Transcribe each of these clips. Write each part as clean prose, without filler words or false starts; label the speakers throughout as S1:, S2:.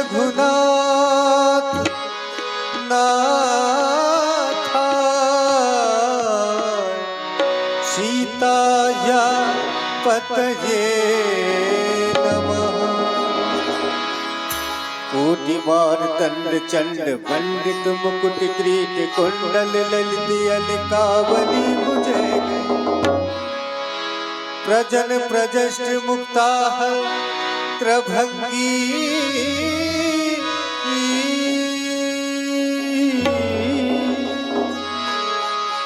S1: रघुनाथ नाथा सीताया पतये नमः। कोटि मार्तंड चंड वंदित मुकुट किरीट कुंडल ललित अलकावली भुजै प्रजन प्रजष्ट मुक्ताः त्रभंगी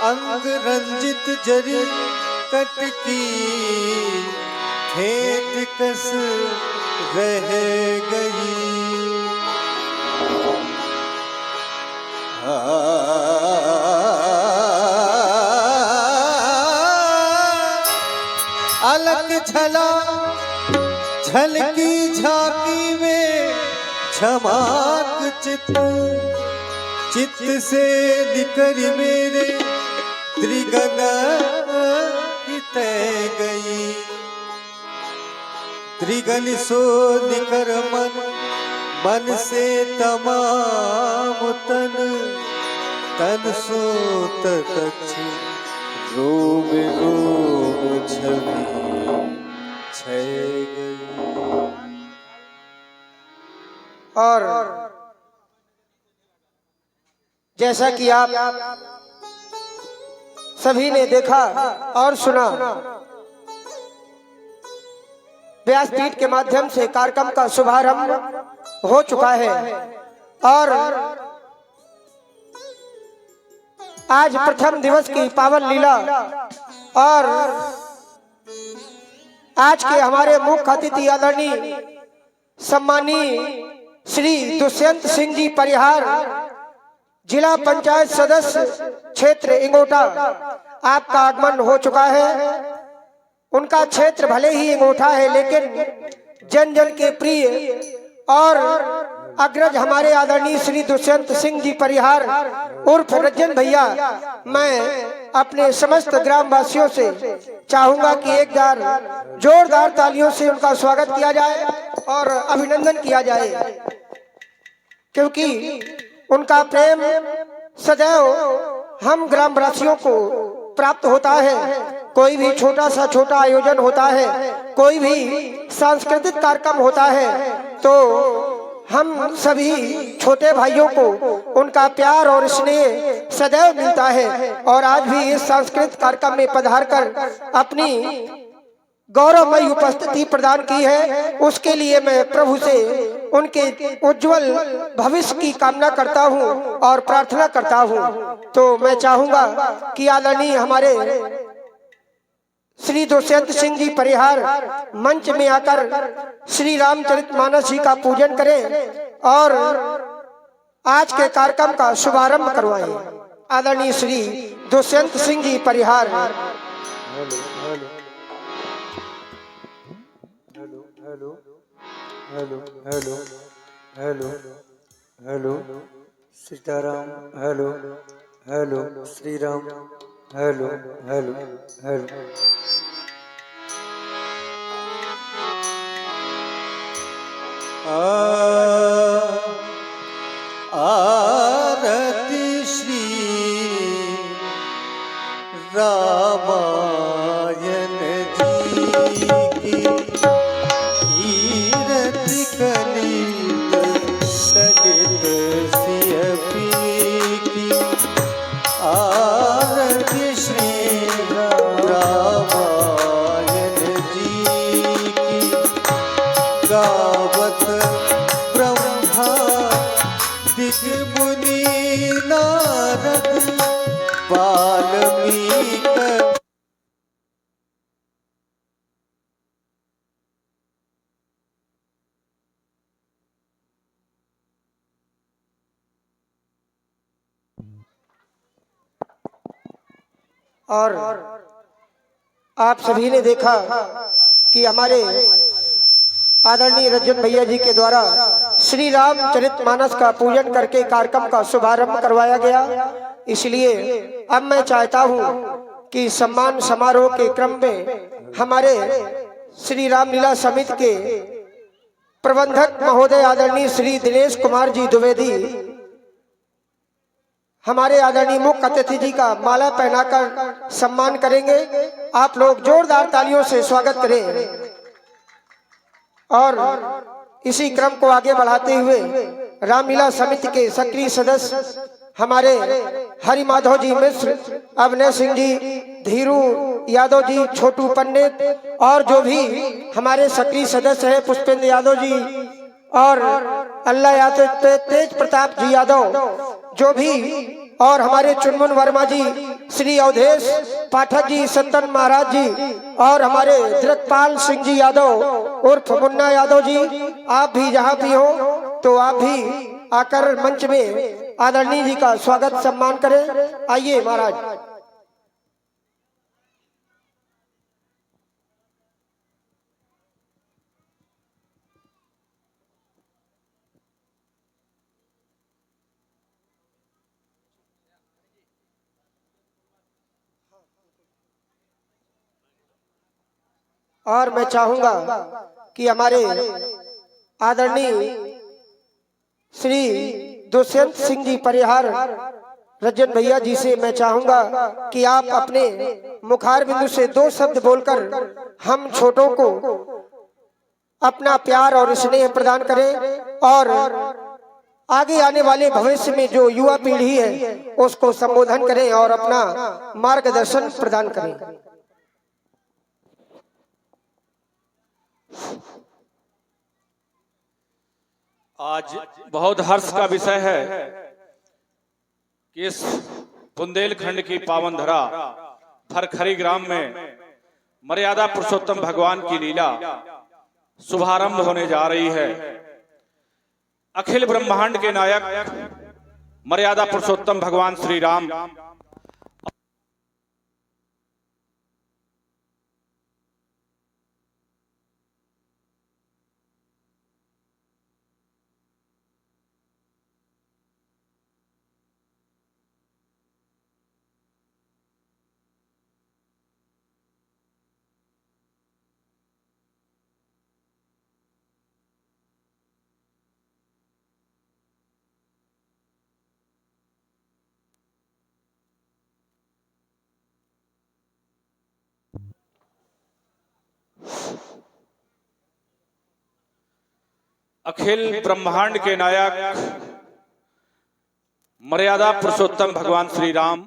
S1: अंग रंजित जरि कटकी फेंट कस रह गई। अलग झला झलकी झांकी में झमाक चित चित्त से निकर मेरे त्रिगण तय गई। त्रिगण सो निकर मन मन से तमाम तन तन सो तक्ष रोम रोम छवि छय गई।
S2: और जैसा कि आप सभी ने देखा और सुना, व्यासपीठ के माध्यम से कार्यक्रम का शुभारंभ हो चुका है और आज प्रथम दिवस की पावन लीला और आज के हमारे मुख्य अतिथि आदरणीय सम्मानीय श्री दुष्यंत सिंह जी परिहार, जिला पंचायत सदस्य क्षेत्र इंगोटा, आपका आगमन हो चुका है। उनका क्षेत्र भले ही इंगोटा है लेकिन जन जन के प्रिय और अग्रज हमारे आदरणीय श्री दुष्यंत सिंह जी परिहार उर्फ रंजन भैया, मैं अपने समस्त ग्रामवासियों से चाहूंगा कि एक बार जोरदार तालियों से उनका स्वागत किया जाए और अभिनंदन किया जाए, क्योंकि उनका प्रेम सदैव हम ग्रामवासियों को प्राप्त होता है। कोई भी छोटा सा छोटा आयोजन होता है, कोई भी सांस्कृतिक कार्यक्रम होता है, तो हम सभी छोटे भाइयों को उनका प्यार और स्नेह सदैव मिलता है। और आज भी इस सांस्कृतिक कार्यक्रम में पधारकर अपनी गौरवमयी उपस्थिति प्रदान की है, उसके लिए मैं प्रभु से उनके उज्जवल भविष्य की कामना करता हूं और प्रार्थना करता हूं। तो मैं चाहूंगा कि आदरणीय हमारे श्री दुष्यंत सिंह जी परिहार मंच में आकर श्री रामचरितमानस जी का पूजन करें और आज के कार्यक्रम का शुभारंभ करवाएं। आदरणीय Shri Dushyant Singh ji Parihar.
S1: Hello hello hello hello hello Sitaram, hello hello Shri Ram, hello hello hello. आरती श्री रामायण जी की गावत ब्रह्मा दिग मुनि नारद वाल्मीकि।
S2: और आप सभी ने देखा कि हमारे आदरणीय रंजन भैया जी के द्वारा श्री रामचरितमानस का पूजन करके कार्यक्रम का शुभारंभ करवाया गया। इसलिए अब मैं चाहता हूं कि सम्मान समारोह के क्रम में हमारे श्री रामलीला समिति के प्रबंधक महोदय आदरणीय श्री दिनेश कुमार जी द्विवेदी हमारे आदरणीय मुख्य अतिथि जी का माला पहनाकर सम्मान करेंगे। आप लोग जोरदार तालियों से स्वागत करें। और इसी क्रम को आगे बढ़ाते हुए रामलीला समिति के सक्रिय सदस्य हमारे हरि माधव जी मिश्र, अभिनय सिंह जी, धीरू यादव जी, छोटू पंडित और जो भी हमारे सक्रिय सदस्य हैं, पुष्पेंद्र यादव जी और अल्लाह यादव, तेज प्रताप जी यादव जो भी, और हमारे चुनमुन वर्मा जी, श्री अवधेश पाठक जी, सत्तन महाराज जी और हमारे दिलकपाल सिंह जी यादव उर्फ मुन्ना यादव जी, आप भी जहाँ भी हो तो आप भी आकर मंच में आदरणीय जी का स्वागत सम्मान करें। आइए महाराज। और मैं चाहूंगा कि हमारे आदरणीय श्री दुष्यंत सिंह जी परिहार रंजन भैया जी से मैं चाहूंगा कि आप अपने मुखार बिंदु से 2 शब्द बोलकर हम छोटों को अपना प्यार और स्नेह प्रदान करें और आगे आने वाले भविष्य में जो युवा पीढ़ी है उसको संबोधन करें और अपना मार्गदर्शन प्रदान करें।
S3: आज बहुत हर्ष का विषय है कि इस बुंदेलखंड की पावन धरा भरखरी ग्राम में मर्यादा पुरुषोत्तम भगवान की लीला शुभारंभ होने जा रही है। अखिल ब्रह्मांड के नायक मर्यादा पुरुषोत्तम भगवान श्री राम अखिल ब्रह्मांड के नायक मर्यादा पुरुषोत्तम भगवान श्री राम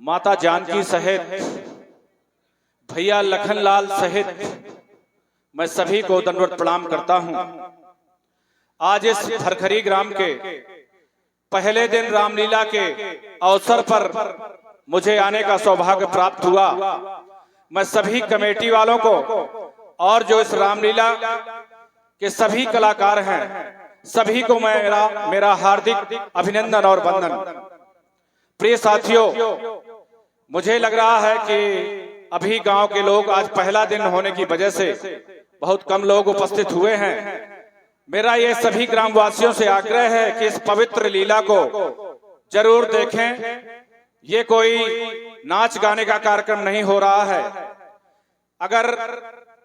S3: माता जानकी सहित भैया लखनलाल सहित मैं सभी को दंडवत प्रणाम करता हूं। आज इस भरखरी ग्राम के पहले दिन रामलीला के अवसर पर मुझे आने का सौभाग्य प्राप्त हुआ। मैं सभी कमेटी वालों को और जो इस रामलीला के सभी कलाकार हैं सभी को मेरा हार्दिक अभिनंदन और वंदन। प्रिय साथियों, मुझे लग रहा है कि अभी गांव के लोग आज पहला दिन होने की वजह से बहुत कम लोग उपस्थित हुए हैं। मेरा ये सभी ग्रामवासियों से आग्रह है कि इस पवित्र लीला को जरूर देखें। ये कोई नाच गाने का कार्यक्रम नहीं हो रहा है। अगर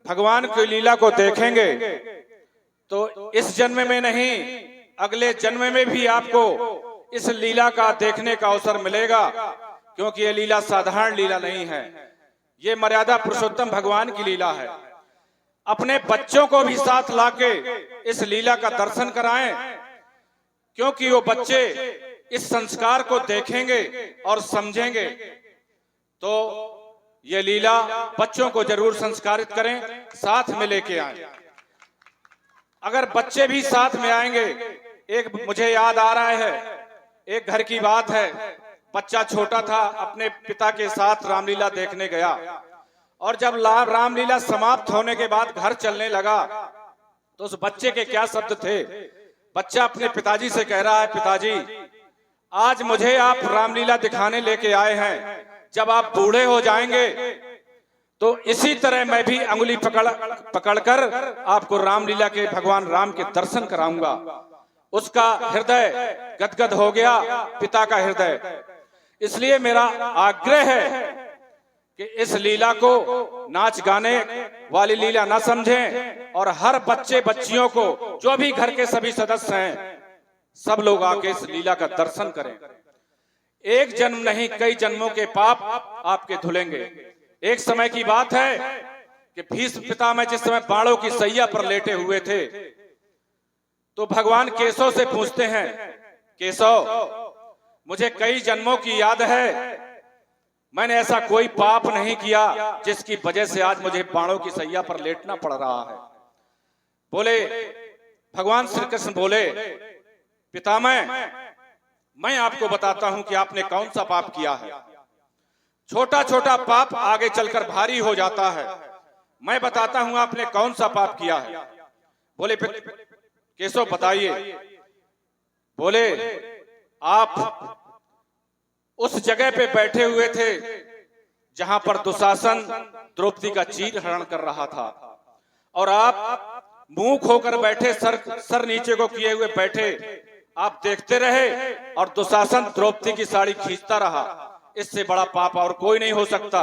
S3: भगवान की लीला को देखेंगे तो इस जन्म में नहीं, अगले जन्म में भी आपको इस लीला का देखने का अवसर मिलेगा, क्योंकि ये लीला साधारण लीला नहीं है। ये मर्यादा पुरुषोत्तम भगवान की लीला है। अपने बच्चों को भी साथ लाके इस लीला का दर्शन कराएं, क्योंकि वो बच्चे इस संस्कार को देखेंगे और समझेंगे। तो ये लीला बच्चों को जरूर संस्कारित करें, साथ में लेके आएं। अगर बच्चे भी साथ में आएंगे, एक मुझे याद आ रहा है, एक घर की बात है। बच्चा छोटा था, अपने पिता के साथ रामलीला देखने गया और जब रामलीला समाप्त होने के बाद घर चलने लगा तो उस बच्चे के क्या शब्द थे। बच्चा अपने पिताजी से कह रहा है, पिताजी आज मुझे आप रामलीला दिखाने लेके आए हैं, जब आप बूढ़े हो जाएंगे तो इसी तरह मैं भी अंगुली पकड़कर आपको रामलीला के भगवान राम के दर्शन कराऊंगा। उसका हृदय गदगद हो गया, पिता का हृदय। इसलिए मेरा आग्रह है कि इस लीला को नाच गाने वाली लीला ना समझें और हर बच्चे बच्चियों को, जो भी घर के सभी सदस्य हैं, सब लोग आके इस लीला का दर्शन करें। एक जन्म नहीं, कई जन्मों के पाप आपके धुलेंगे। एक समय की बात है कि भीष्म पितामह जिस समय बाणों की सैया पर लेटे हुए थे, तो भगवान केशव से पूछते हैं, केशव मुझे कई जन्मों की याद है, मैंने ऐसा कोई पाप नहीं किया जिसकी वजह से आज मुझे बाणों की सैया पर लेटना पड़ रहा है। बोले, भगवान श्री कृष्ण बोले, पितामह मैं आपको बताता हूं कि आपने कौन सा पाप किया है। छोटा छोटा पाप आगे चलकर भारी हो जाता है। मैं बताता हूं आपने कौन सा पाप किया है। बोले, केशव बताइए। बोले, आप उस जगह पे बैठे हुए थे जहां पर दुशासन द्रौपदी का चीर हरण कर रहा था, और आप मुंह खोकर बैठे, सर नीचे को किए हुए बैठे, आप देखते रहे और दुशासन द्रौपदी की साड़ी खींचता रहा। इससे बड़ा पाप और कोई नहीं हो सकता।